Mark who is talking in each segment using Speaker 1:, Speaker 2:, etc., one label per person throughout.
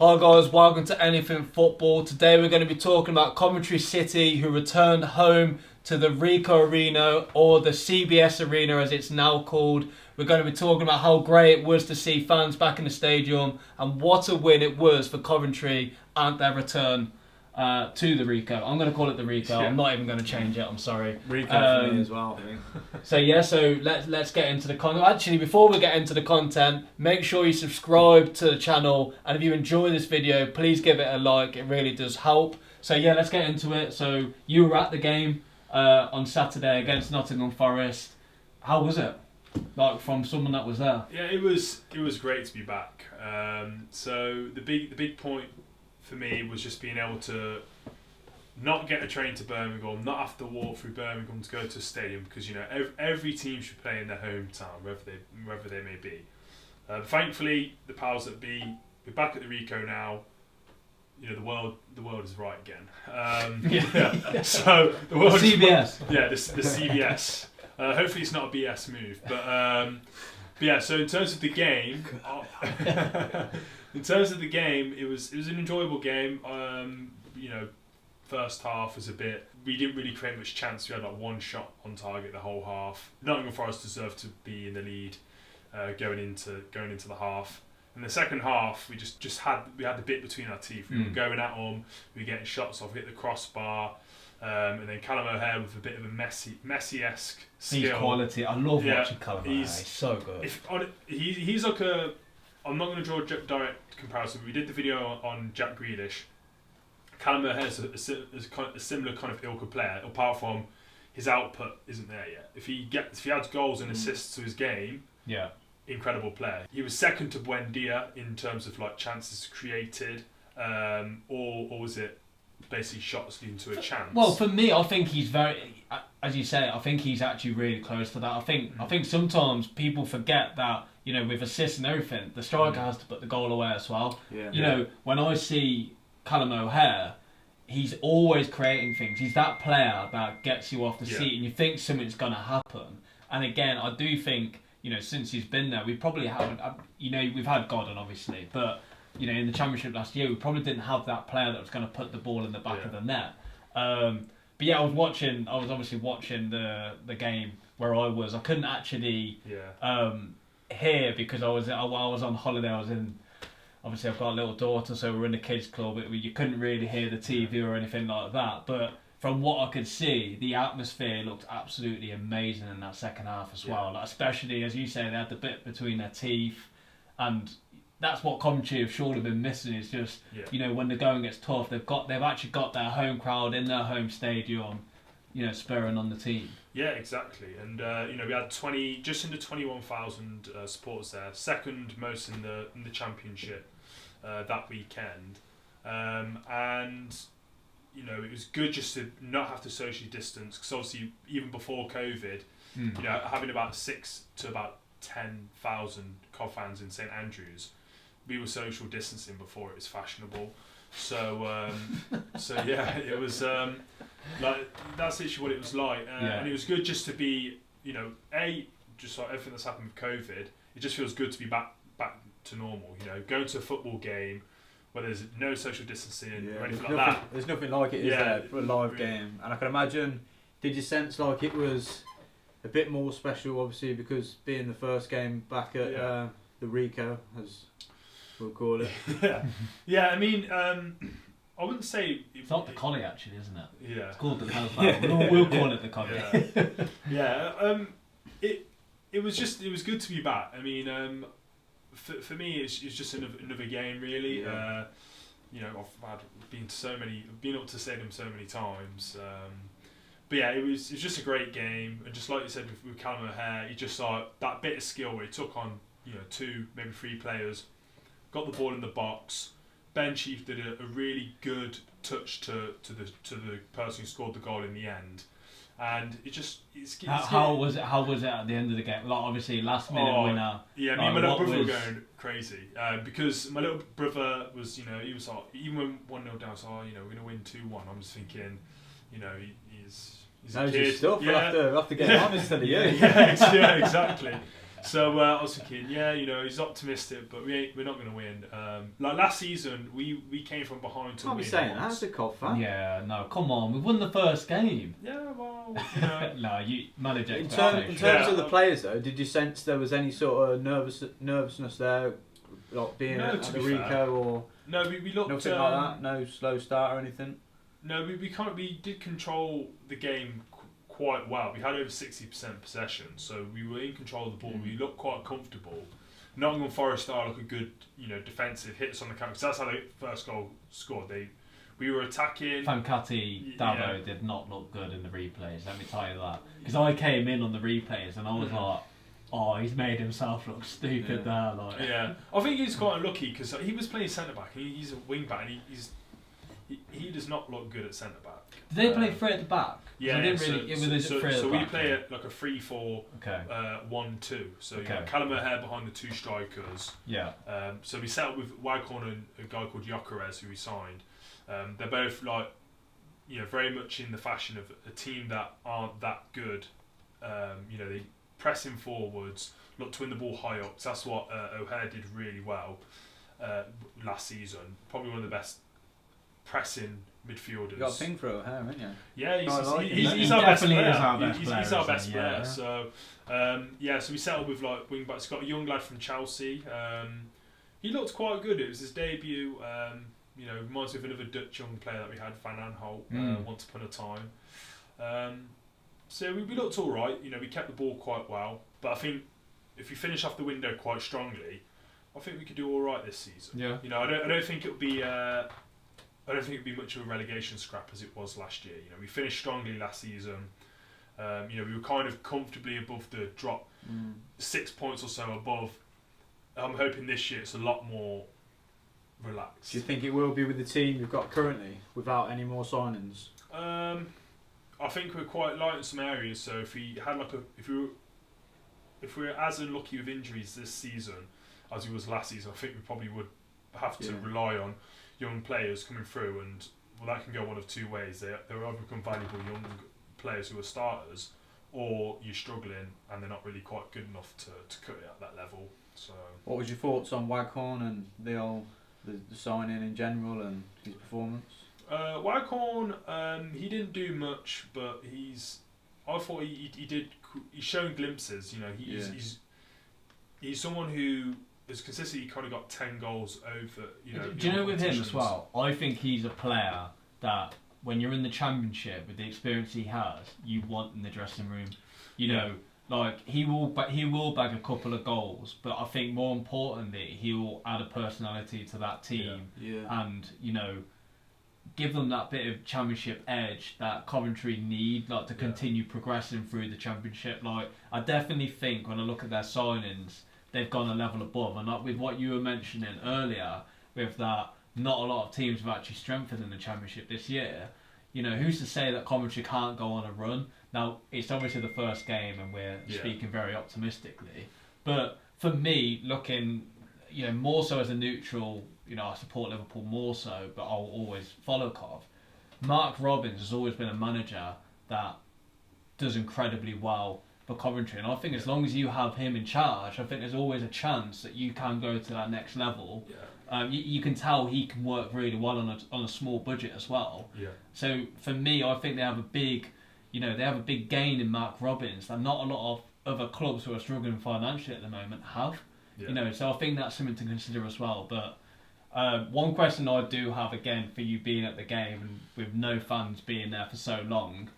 Speaker 1: Hi guys, welcome to Anything Football. Today we're going to be talking about Coventry City, who returned home to the RICOH Arena, or the CBS Arena as it's now called. We're going to be talking about how great it was to see fans back in the stadium and what a win it was for Coventry and their return to the RICOH. I'm going to call it the RICOH. Yeah. I'm not even going to change it. I'm sorry.
Speaker 2: RICOH for me as well, I think.
Speaker 1: So let's get into the content. Actually, before we get into the content, make sure you subscribe to the channel, and if you enjoy this video, please give it a like. It really does help. So yeah, let's get into it. So you were at the game on Saturday against Nottingham Forest. How was it? Like, from someone that was there.
Speaker 3: Yeah, it was great to be back. So the big point for me was just being able to not get a train to Birmingham, not have to walk through Birmingham to go to a stadium, because every team should play in their hometown, wherever they may be. Thankfully, the powers that be, we're back at the RICOH now. The world is right again. So the world
Speaker 1: CBS.
Speaker 3: The CBS. Hopefully it's not a BS move, but yeah. So in terms of the game, it was an enjoyable game. First half was we didn't really create much chance. We had like one shot on target the whole half. Nottingham Forest deserved to be in the lead going into the half. In the second half, we had the bit between our teeth. We were going at them. We were getting shots off, hit the crossbar. And then Callum O'Hare with a bit of a Messi-esque skill.
Speaker 1: He's quality. I love watching Callum O'Hare. He's so good.
Speaker 3: He's like I'm not going to draw a direct comparison, but we did the video on Jack Grealish. Callum O'Hare is a similar kind of ilk of player, apart from his output isn't there yet. If he adds goals and assists to his game, incredible player. He was second to Buendia in terms of like chances created, or was it basically shots leading to a chance?
Speaker 1: Well, for me, I think he's very, as you say, I think he's actually really close to that. I think sometimes people forget that, with assists and everything, the striker has to put the goal away as well. Yeah. When I see Callum O'Hare, he's always creating things. He's that player that gets you off the seat and you think something's going to happen. And again, I do think, since he's been there, we probably haven't, we've had Godden obviously, but in the Championship last year, we probably didn't have that player that was going to put the ball in the back of the net. But yeah, I was obviously watching the game where I was. I couldn't actually hear because I was on holiday. Obviously I've got a little daughter, so we're in the kids club. You couldn't really hear the TV or anything like that. But from what I could see, the atmosphere looked absolutely amazing in that second half as well. Like, especially, as you say, they had the bit between their teeth, and that's what Coventry have surely been missing. Is just when the going gets tough, they've actually got their home crowd in their home stadium, spurring on the team. Yeah,
Speaker 3: exactly. And we had just under 21,000 supporters there, second most in the Championship that weekend. And it was good just to not have to socially distance, because obviously even before COVID, having about 6 to about 10,000 Cov fans in St Andrews, we were social distancing before it was fashionable. So it was that's literally what it was like, and it was good just to be, just like everything that's happened with COVID, it just feels good to be back to normal. Going to a football game where there's no social distancing or anything like that.
Speaker 2: There's nothing like it, is there, for a live game? And I can imagine, did you sense like it was a bit more special, obviously, because being the first game back at the RICOH, as we'll call it?
Speaker 3: I mean, I wouldn't say...
Speaker 1: It's not the collie, actually, isn't it?
Speaker 3: Yeah.
Speaker 1: It's called the collie. We'll call it the collie.
Speaker 3: It was good to be back. I mean, for me, it's just another game, really. I've been up to stadium so many times. But yeah, it was just a great game, and just like you said with Callum O'Hare, he just saw that bit of skill where he took on 2, maybe 3 players, got the ball in the box. Ben Chief did a really good touch to the person who scored the goal in the end, and
Speaker 1: how was it at the end of the game? Like, obviously last minute winner.
Speaker 3: Yeah, me and my little brother were going crazy because my little brother was he was like, even when 1-0 down, so we're gonna win 2-1. I'm just thinking, he's a kid.
Speaker 2: Stuff. We'll have to get on instead of you.
Speaker 3: Yeah, exactly. So I was thinking, he's optimistic, but we're not going to win. Like last season, we came from behind to
Speaker 2: Can't
Speaker 3: win.
Speaker 2: be saying that. That's a Cov fan.
Speaker 1: Yeah, no, come on, we won the first game.
Speaker 3: Yeah, well,
Speaker 1: No, you manage
Speaker 2: In
Speaker 1: expectations.
Speaker 2: terms of the players, though, did you sense there was any sort of nervousness there, like being at the RICOH or
Speaker 3: no, we looked
Speaker 2: nothing like that? No slow start or anything.
Speaker 3: No, we did control the game quite well. We had over 60% possession, so we were in control of the ball. We looked quite comfortable. Nottingham Forest are like a good, defensive hits on the counter. Because that's how they first goal scored. We were attacking.
Speaker 1: Fankati Dabo did not look good in the replays. Let me tell you that, because I came in on the replays and I was like, oh, he's made himself look stupid there. Like.
Speaker 3: Yeah, I think he's quite unlucky because he was playing centre back. He's a wing back. And he does not look good at centre back.
Speaker 1: Did they play three at the back?
Speaker 3: Yeah, so we play like a 3-4, 1-2. So you got Callum O'Hare behind the two strikers.
Speaker 1: Yeah.
Speaker 3: So we set up with Wycombe and a guy called Gyökeres who we signed. They're both very much in the fashion of a team that aren't that good. They pressing forwards, look to win the ball high up. So that's what O'Hare did really well last season. Probably one of the best pressing midfielders.
Speaker 2: You got a thing for O'Hare, haven't you?
Speaker 3: Yeah, he's
Speaker 1: our best player.
Speaker 3: He's our best player. So so we settled with like wing backs. Got a young lad from Chelsea. He looked quite good. It was his debut. Reminds me of another Dutch young player that we had, Van Aanholt, once upon a time. So we looked all right. We kept the ball quite well. But I think if we finish off the window quite strongly, I think we could do all right this season.
Speaker 1: Yeah.
Speaker 3: I don't think it'll be. I don't think it'd be much of a relegation scrap as it was last year. We finished strongly last season. We were kind of comfortably above the drop, 6 points or so above. I'm hoping this year it's a lot more relaxed.
Speaker 2: Do you think it will be with the team you've got currently, without any more signings?
Speaker 3: I think we're quite light in some areas. So if we had if we were as unlucky with injuries this season as we was last season, I think we probably would have to rely on young players coming through, and that can go one of two ways. They either become valuable young players who are starters, or you're struggling and they're not really quite good enough to cut it at that level. So, what
Speaker 2: was your thoughts on Waghorn and the signing in general and his performance?
Speaker 3: Waghorn, he didn't do much, but he's shown glimpses. He's someone who has consistently kind of got 10 goals over.
Speaker 1: Do you know with him as well? I think he's a player that when you're in the Championship with the experience he has, you want in the dressing room. He will bag a couple of goals, but I think more importantly, he will add a personality to that team and give them that bit of Championship edge that Coventry need, to continue progressing through the Championship. I definitely think when I look at their signings, they've gone a level above, and with what you were mentioning earlier, with that not a lot of teams have actually strengthened in the Championship this year. Who's to say that Coventry can't go on a run? Now, it's obviously the first game and we're speaking very optimistically, but for me, looking, more so as a neutral, I support Liverpool more so, but I'll always follow Cov. Mark Robins has always been a manager that does incredibly well for Coventry, and I think as long as you have him in charge, I think there's always a chance that you can go to that next level. You can tell he can work really well on a small budget as well. So for me, I think they have a big gain in Mark Robins that not a lot of other clubs who are struggling financially at the moment have. So I think that's something to consider as well. But one question I do have, again, for you being at the game and with no fans being there for so long,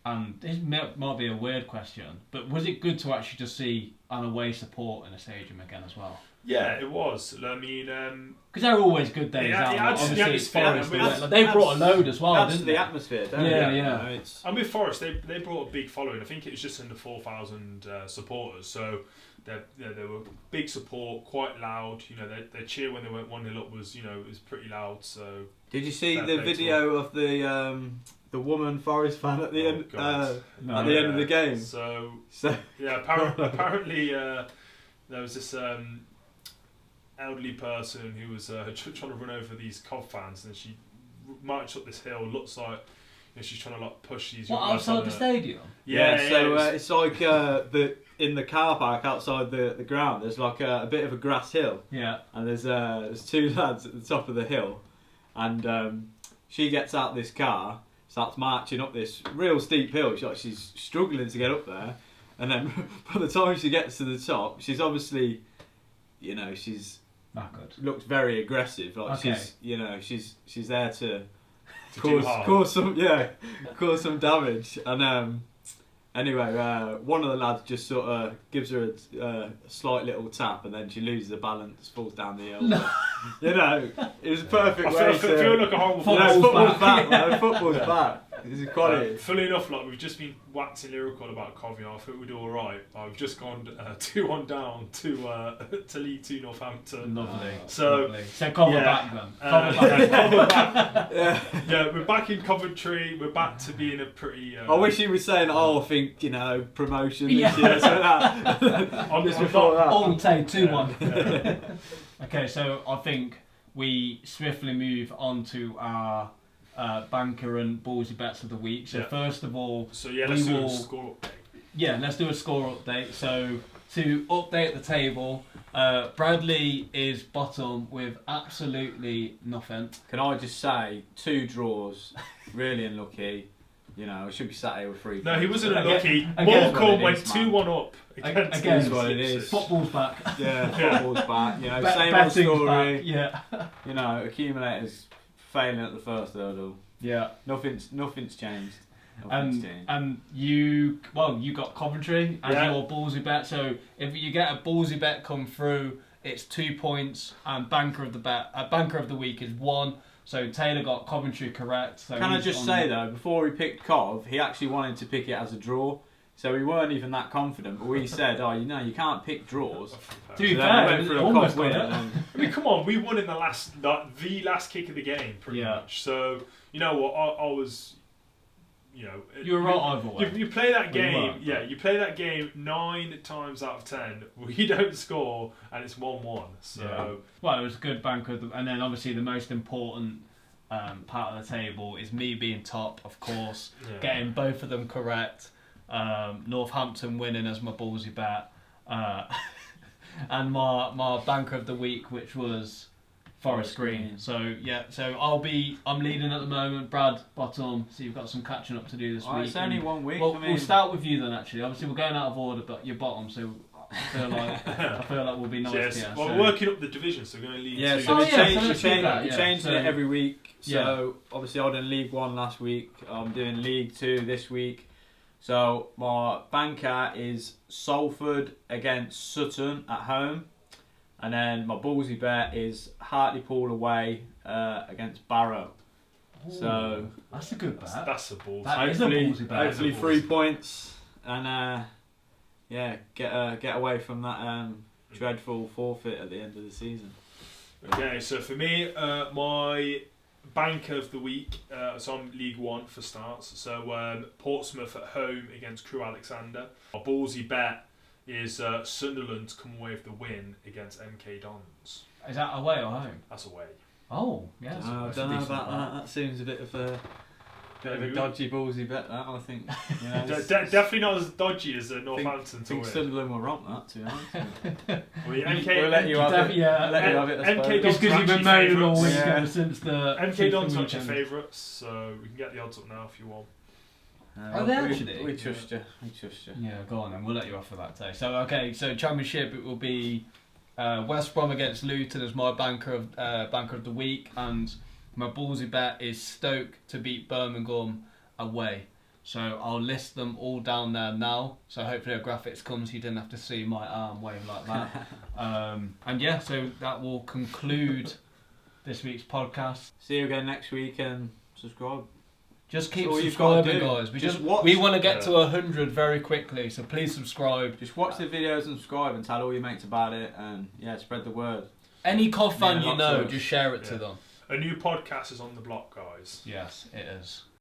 Speaker 1: and this might be a weird question, but was it good to actually just see an away support in a stadium again as well?
Speaker 3: Yeah, it was. I mean,
Speaker 1: because they're always good days out. Obviously, it's Forest. They brought a load as well, didn't they?
Speaker 2: The atmosphere, don't
Speaker 1: they?
Speaker 3: And with Forest, they brought a big following. I think it was just under 4,000 supporters. So they were big support, quite loud. Their cheer when they went 1-0 up was pretty loud. So
Speaker 2: did you see the video of the woman Forest fan at the end at the end of the game?
Speaker 3: So apparently there was this elderly person who was trying to run over these Cov fans, and she marched up this hill. Looks like she's trying to push these.
Speaker 1: What, outside the stadium?
Speaker 2: So it's like in the car park outside the ground, there's like a bit of a grass hill.
Speaker 1: Yeah.
Speaker 2: And there's two lads at the top of the hill, and she gets out this car, starts marching up this real steep hill. She's struggling to get up there, and then by the time she gets to the top, she's obviously, she's
Speaker 1: not good.
Speaker 2: Looks very aggressive. Like
Speaker 1: okay.
Speaker 2: she's there to cause some damage. And anyway, one of the lads just sort of gives her a slight little tap, and then she loses her balance, falls down the hill.
Speaker 1: No.
Speaker 2: It was a perfect way
Speaker 3: I feel like a horrible
Speaker 2: football's back, man. Football's back. It's equality.
Speaker 3: Fully enough, like we've just been waxing lyrical about Coventry. I think we're doing all right. I've just gone 2-1 down to League Two Northampton.
Speaker 1: Lovely.
Speaker 3: So
Speaker 1: cover back then.
Speaker 3: Cover back. Yeah, we're back in Coventry. We're back to being a pretty.
Speaker 2: I wish he was saying, I think promotion this year. So that.
Speaker 3: Just before that.
Speaker 1: All take 2-1. Okay, so I think we swiftly move on to our banker and ballsy bets of the week. So first of all,
Speaker 3: let's do a score update.
Speaker 1: Yeah, let's do a score update. So to update the table, Bradley is bottom with absolutely nothing.
Speaker 2: Can I just say, 2 draws, really unlucky. I should be sat here with 3 points.
Speaker 3: No, he wasn't unlucky. Morecambe went 2-1 up against
Speaker 2: what it is.
Speaker 1: Football's back.
Speaker 2: Yeah, football's back. Same old story. Back. Yeah. Accumulators failing at the first hurdle.
Speaker 1: Yeah.
Speaker 2: Nothing's changed.
Speaker 1: And you got Coventry as your ballsy bet. So if you get a ballsy bet come through, it's 2 points, and banker of the week is 1. So Taylor got Coventry correct. So
Speaker 2: can I just say though, before he picked Cov, he actually wanted to pick it as a draw. So we weren't even that confident, but we said, you can't pick draws.
Speaker 1: To be fair,
Speaker 2: we
Speaker 1: almost win it.
Speaker 3: I mean, come on, we won in the last kick of the game, pretty much. So you know what, I was,
Speaker 1: you were right either way.
Speaker 3: You play that game, you play that game 9 times out of 10. We don't score, and it's 1-1. So
Speaker 1: well, it was a good banker, and then obviously the most important part of the table is me being top, of course, getting both of them correct. Northampton winning as my ballsy bet, and my banker of the week, which was Forest Green. So I'm leading at the moment. Brad bottom. So you've got some catching up to do this week.
Speaker 2: It's only 1 week.
Speaker 1: Well, we'll start with you then. Actually, obviously we're going out of order, but you're bottom. So I feel like we'll be nice here.
Speaker 3: Well, we're working up the division, so we're going to League 2.
Speaker 2: Yeah, so you're changing it every week. So obviously I done League 1 last week. I'm doing League 2 this week. So my banker is Salford against Sutton at home, and then my ballsy bet is Hartlepool away against Barrow.
Speaker 1: Ooh,
Speaker 2: so
Speaker 1: that's a good bet.
Speaker 3: That's a ballsy.
Speaker 1: That is a ballsy bet.
Speaker 2: Hopefully 3 points, and get away from that dreadful forfeit at the end of the season.
Speaker 3: Okay, so for me, my banker of the week, so I'm League 1 for starts. So Portsmouth at home against Crewe Alexander. My ballsy bet is Sunderland to come away with the win against MK Dons.
Speaker 1: Is that away or home?
Speaker 3: That's away.
Speaker 1: Oh, yeah.
Speaker 2: I don't know about that. That seems a bit of a dodgy ballsy bet. That I think.
Speaker 3: Definitely not as dodgy as Northampton. I think
Speaker 2: Sunderland will romp that, to be honest.
Speaker 3: We'll
Speaker 2: let you have it. Let you have it.
Speaker 3: MK Dons
Speaker 1: because you've been moaning all week
Speaker 3: since the MK Dons are actually favourites, so we can get the odds up now if you want.
Speaker 1: Are they actually?
Speaker 2: We trust you.
Speaker 1: Yeah, go on then. We'll let you off for that day. So so Championship, it will be West Brom against Luton as my banker of the week, and my ballsy bet is Stoke to beat Birmingham away. So I'll list them all down there now. So hopefully a graphics comes, so you didn't have to see my arm wave like that. So that will conclude this week's podcast.
Speaker 2: See you again next week, and subscribe.
Speaker 1: Just keep subscribing, guys. We want to get to 100 very quickly, so please subscribe.
Speaker 2: Just watch the videos and subscribe, and tell all your mates about it, and spread the word.
Speaker 1: Any Cov fan just share it to them.
Speaker 3: A new podcast is on the block, guys.
Speaker 1: Yes, it is.